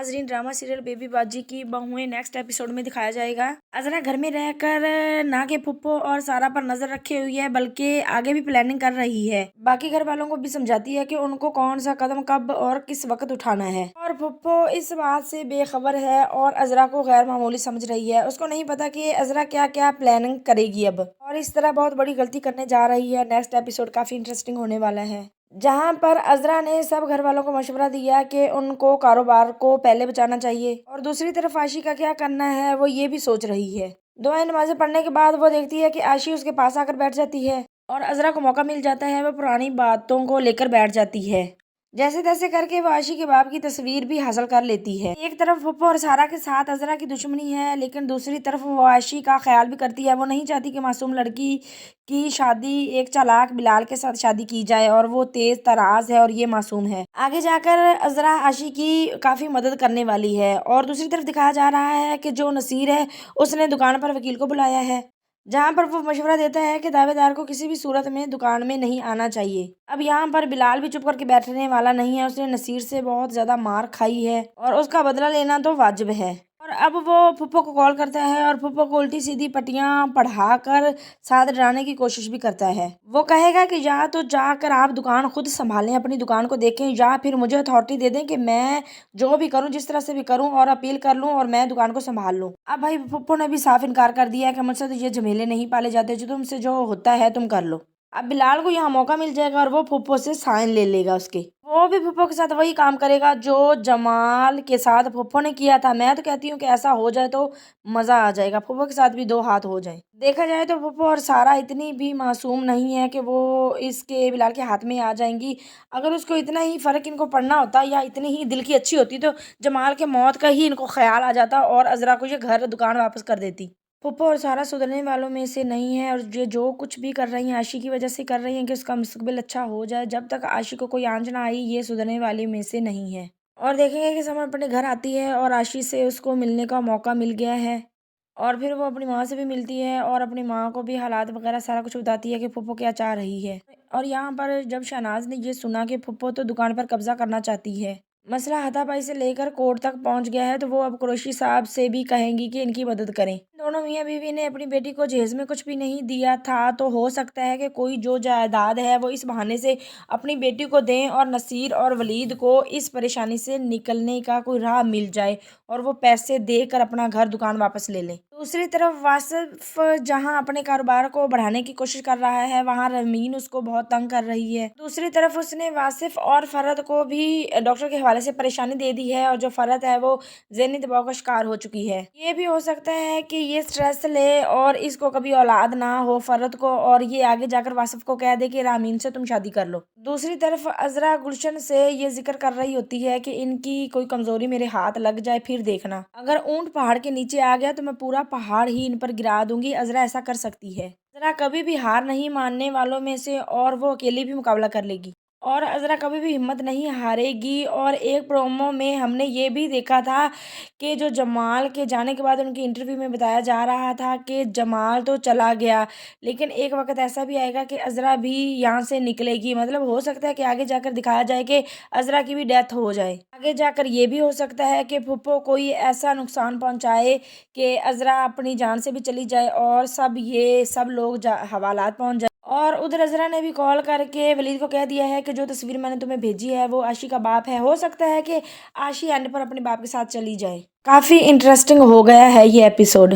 नाजरीन, drama serial baby बाजी की बहुएं नेक्स्ट एपिसोड में दिखाया जाएगा। अजरा घर में रहकर ना के फुप्पो और सारा पर नजर रखे हुई है, बल्कि आगे भी प्लानिंग कर रही है। बाकी घर वालों को भी समझाती है कि उनको कौन सा कदम कब और किस वक्त उठाना है। और फुप्पो इस बात से बेखबर है और अजरा को गैर मामूली समझ रही है। उसको नहीं पता कि अजरा क्या क्या प्लानिंग करेगी अब, और इस तरह बहुत बड़ी गलती करने जा रही है। नेक्स्ट एपिसोड काफी इंटरेस्टिंग होने वाला है, जहां पर अजरा ने सब घर वालों को मशवरा दिया कि उनको कारोबार को पहले बचाना चाहिए, और दूसरी तरफ आशी का क्या करना है वो ये भी सोच रही है। दुआएं नमाजें पढ़ने के बाद वो देखती है कि आशी उसके पास आकर बैठ जाती है और अजरा को मौका मिल जाता है। वो पुरानी बातों को लेकर बैठ जाती है। जैसे तैसे करके वो आशी के बाप की तस्वीर भी हासिल कर लेती है। एक तरफ फुप्पो और सारा के साथ अजरा की दुश्मनी है, लेकिन दूसरी तरफ वो आशी का ख्याल भी करती है। वो नहीं चाहती कि मासूम लड़की की शादी एक चालाक बिलाल के साथ शादी की जाए, और वो तेज तराज है और ये मासूम है। आगे जाकर अजरा आशी की काफी मदद करने वाली है। और दूसरी तरफ दिखाया जा रहा है कि जो नसीर है उसने दुकान पर वकील को बुलाया है, जहां पर वो मशवरा देता है कि दावेदार को किसी भी सूरत में दुकान में नहीं आना चाहिए। अब यहाँ पर बिलाल भी चुप करके बैठने वाला नहीं है। उसने नसीर से बहुत ज्यादा मार खाई है और उसका बदला लेना तो वाजिब है। और अब वो फुप्पो को कॉल करता है और फुप्पो को उल्टी सीधी पट्टियां पढ़ाकर साथ डराने की कोशिश भी करता है। वो कहेगा कि या तो जाकर आप दुकान खुद संभालें, अपनी दुकान को देखें, या फिर मुझे अथॉरिटी दे दें कि मैं जो भी करूं, जिस तरह से भी करूं, और अपील कर लूं और मैं दुकान को संभाल लूं। अब भाई फुप्पो ने भी साफ इनकार कर दिया कि मुझसे तो ये झमेले नहीं पाले जाते, जो तुमसे जो होता है तुम कर लो। अब बिलाल को यहाँ मौका मिल जाएगा और वो फुप्पो से साइन ले लेगा उसके। वो भी फुप्पो के साथ वही काम करेगा जो जमाल के साथ फुप्पो ने किया था। मैं तो कहती हूँ कि ऐसा हो जाए तो मजा आ जाएगा, फुप्पो के साथ भी दो हाथ हो जाए। देखा जाए तो फुप्पो और सारा इतनी भी मासूम नहीं है कि वो इसके बिलाल के हाथ में आ जाएंगी। अगर उसको इतना ही फर्क इनको पड़ना होता या इतनी ही दिल की अच्छी होती तो जमाल के मौत का ही इनको ख्याल आ जाता और अजरा को ये घर दुकान वापस कर देती। फुप्पो और सारा सुधरने वालों में से नहीं है, और ये जो कुछ भी कर रही हैं आशी की वजह से कर रही हैं कि उसका मुस्तकबिल अच्छा हो जाए। जब तक आशी को कोई आंच ना आई, ये सुधरने वाले में से नहीं है। और देखेंगे कि समर अपने घर आती है और आशी से उसको मिलने का मौका मिल गया है, और फिर वो अपनी माँ से भी मिलती है और अपनी माँ को भी हालात वगैरह सारा कुछ बताती है कि फुप्पो क्या चाह रही है। और यहाँ पर जब शहनाज ने ये सुना कि फुप्पो तो दुकान पर कब्जा करना चाहती है, मसला हाथापाई से लेकर कोर्ट तक पहुंच गया है, तो वो अब कुरैशी साहब से भी कहेंगी कि इनकी मदद करें। दोनों मियाँ बीवी ने अपनी बेटी को जहेज में कुछ भी नहीं दिया था, तो हो सकता है कि कोई जो जायदाद है वो इस बहाने से अपनी बेटी को दें और नसीर और वलीद को इस परेशानी से निकलने का कोई राह मिल जाए और वो पैसे देकर अपना घर दुकान वापस ले लें। दूसरी तरफ वासिफ जहां अपने कारोबार को बढ़ाने की कोशिश कर रहा है, वहां रमीन उसको बहुत तंग कर रही है। दूसरी तरफ उसने वासिफ और फरहत को भी डॉक्टर के हवाले से परेशानी दे दी है, और जो फरहत है वो ज़हनी दबाव का शिकार हो चुकी है। ये भी हो सकता है कि ये स्ट्रेस ले और इसको कभी औलाद ना हो फरहत को, और ये आगे जाकर वासिफ को कह दे कि रामीन से तुम शादी कर लो। दूसरी तरफ अजरा गुलशन से ये जिक्र कर रही होती है कि इनकी कोई कमजोरी मेरे हाथ लग जाए, फिर देखना, अगर ऊंट पहाड़ के नीचे आ गया तो मैं पूरा पहाड़ ही इन पर गिरा दूंगी। अजरा ऐसा कर सकती है। अजरा कभी भी हार नहीं मानने वालों में से, और वो अकेली भी मुकाबला कर लेगी, और अजरा कभी भी हिम्मत नहीं हारेगी। और एक प्रोमो में हमने ये भी देखा था कि जो जमाल के जाने के बाद उनके इंटरव्यू में बताया जा रहा था कि जमाल तो चला गया, लेकिन एक वक्त ऐसा भी आएगा कि अजरा भी यहाँ से निकलेगी। मतलब हो सकता है कि आगे जाकर दिखाया जाए कि अजरा की भी डेथ हो जाए। आगे जाकर ये भी हो सकता है कि फुप्पो कोई ऐसा नुकसान पहुंचाए कि अजरा अपनी जान से भी चली जाए और सब लोग हवालात पहुंच जाए। और उधर अजरा ने भी कॉल करके वलीद को कह दिया है कि जो तस्वीर मैंने तुम्हें भेजी है वो आशी का बाप है। हो सकता है कि आशी एंड पर अपने बाप के साथ चली जाए। काफी इंटरेस्टिंग हो गया है ये एपिसोड।